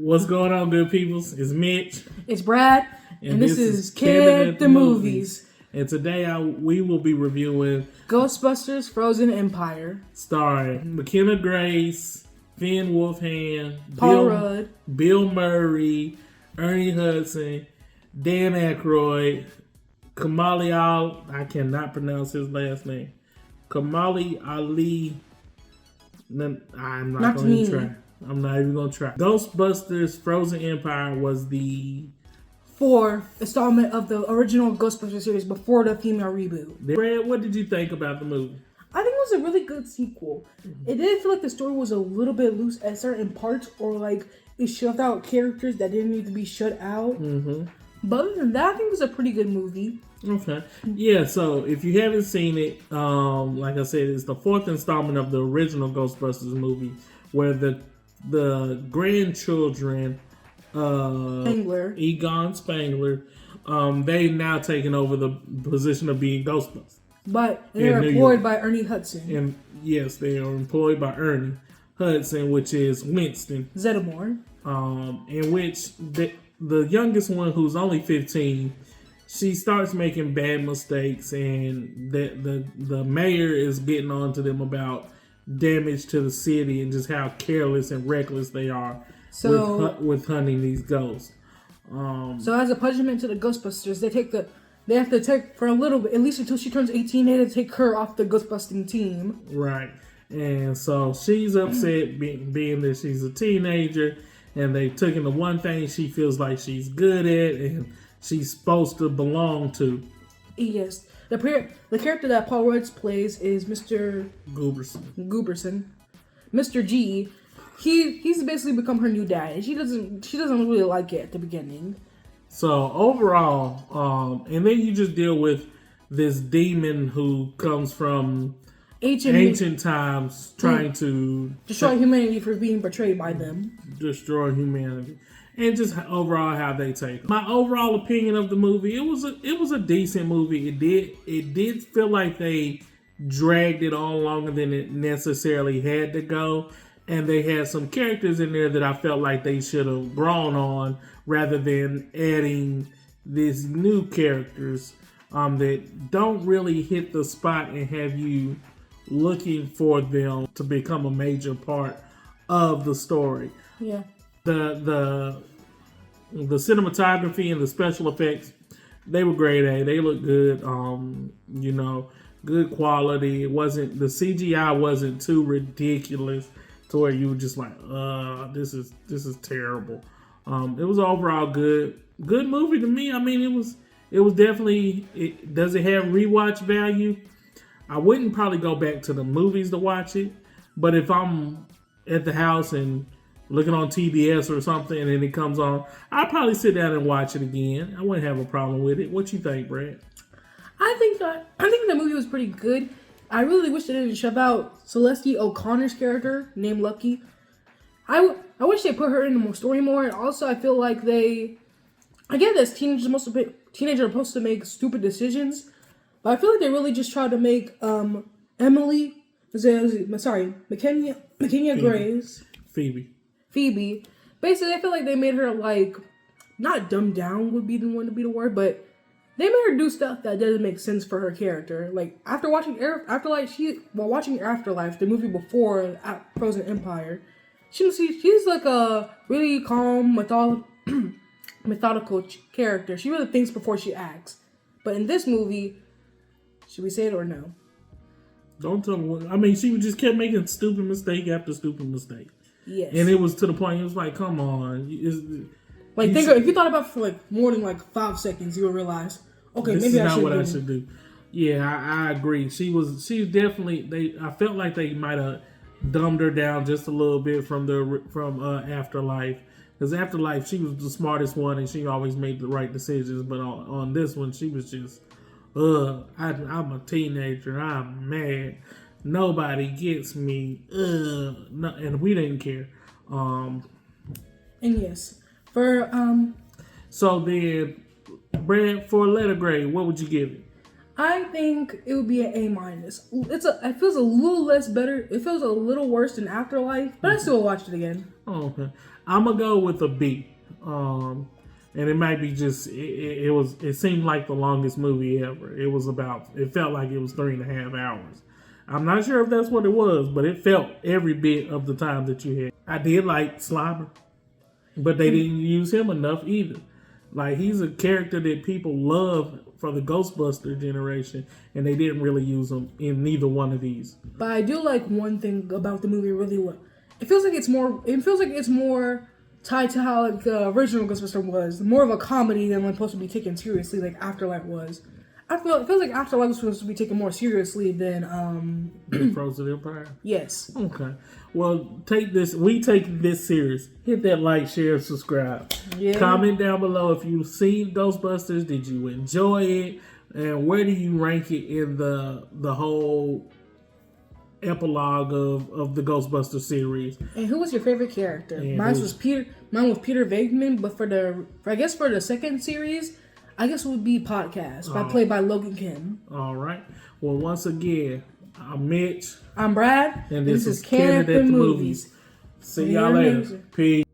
What's going on, good peoples? It's Mitch. It's Brad. And this is Candid the Movies. And today we will be reviewing Ghostbusters Frozen Empire. Starring Mckenna Grace, Finn Wolfhard, Paul Rudd, Bill Murray, Ernie Hudson, Dan Aykroyd, I cannot pronounce his last name. Kumail Ali. I'm not going to try. I'm not even going to try. Ghostbusters Frozen Empire was the fourth installment of the original Ghostbusters series before the female reboot. Brad, what did you think about the movie? I think it was a really good sequel. Mm-hmm. It did feel like the story was a little bit loose at certain parts, or like it shoved out characters that didn't need to be shut out. Mm-hmm. But other than that, I think it was a pretty good movie. Okay. Yeah, so if you haven't seen it, like I said, it's the fourth installment of the original Ghostbusters movie where the grandchildren Egon Spangler, they now taken over the position of being Ghostbusters. But they're employed by Ernie Hudson. And yes, they are employed by Ernie Hudson, which is Winston Zeddemore. In which the youngest one, who's only 15, she starts making bad mistakes, and the mayor is getting on to them about damage to the city and just how careless and reckless they are with hunting these ghosts. So as a punishment to the Ghostbusters, they have to take for a little bit, at least until she turns 18, they have to take her off the Ghostbusting team. Right. And so she's upset being that she's a teenager, and they took in the one thing she feels like she's good at and she's supposed to belong to. Yes. The character that Paul Rudd plays is Mr. Gooberson. Mr. G. He's basically become her new dad, and she doesn't really like it at the beginning. So overall, and then you just deal with this demon who comes from ancient times, trying to destroy humanity for being betrayed by them. Destroy humanity. And just overall how they take it. My overall opinion of the movie, it was a decent movie. It did feel like they dragged it on longer than it necessarily had to go, and they had some characters in there that I felt like they should have grown on rather than adding these new characters that don't really hit the spot and have you looking for them to become a major part of the story. Yeah. The cinematography and the special effects, they were great. They looked good. Good quality. The CGI wasn't too ridiculous to where you were just like, this is terrible. It was overall good movie to me. I mean, it was definitely. Does it have rewatch value? I wouldn't probably go back to the movies to watch it, but if I'm at the house and looking on TBS or something, and then it comes on, I'll probably sit down and watch it again. I wouldn't have a problem with it. What you think, Brad? I think the movie was pretty good. I really wish they didn't shove out Celeste O'Connor's character named Lucky. I wish they put her in the story more, and also I feel like I get this teenagers are supposed to make stupid decisions, but I feel like they really just tried to make Mckenna Grace. Phoebe. Basically, I feel like they made her, like, not dumbed down would be the one to be the word, but they made her do stuff that doesn't make sense for her character. Like, after watching Afterlife, the movie before Frozen Empire, she's like a really calm, methodical character. She really thinks before she acts. But in this movie, should we say it or no? Don't tell me what. I mean, she just kept making stupid mistake after stupid mistake. Yes. And it was to the point, it was like, come on. If you thought about it for like more than like 5 seconds, you would realize, okay, this maybe is not what I should do. Yeah, I agree. She definitely, I felt like they might have dumbed her down just a little bit from Afterlife. Because Afterlife, she was the smartest one and she always made the right decisions. But on this one, she was just, I'm a teenager. I'm mad. Nobody gets me. No, and we didn't care. And yes, for So then, Brad, for a letter grade, what would you give it? I think it would be an A-. It feels a little less better. It feels a little worse than Afterlife, but I still watched it again. Oh, okay. I'm gonna go with a B. And it might be just it seemed like the longest movie ever. It felt like it was 3.5 hours. I'm not sure if that's what it was, but it felt every bit of the time that you had. I did like Slobber, but they didn't use him enough either. Like, he's a character that people love for the Ghostbuster generation, and they didn't really use him in neither one of these. But I do like one thing about the movie really well. It feels like it's more tied to how like the original Ghostbuster was, more of a comedy than like supposed to be taken seriously like Afterlife was. It feels like Afterlife was supposed to be taken more seriously than Frozen Empire. Yes. Okay. Well, we take this serious. Hit that like, share, subscribe. Yeah. Comment down below if you've seen Ghostbusters. Did you enjoy it? And where do you rank it in the whole epilogue of the Ghostbusters series? And who was your favorite character? Mine was Peter Venkman, but for the second series, I guess it would be Podcast, played by Logan Kim. All right. Well, once again, I'm Mitch. I'm Brad. And this is Candid at the Movies. See y'all later. Peace.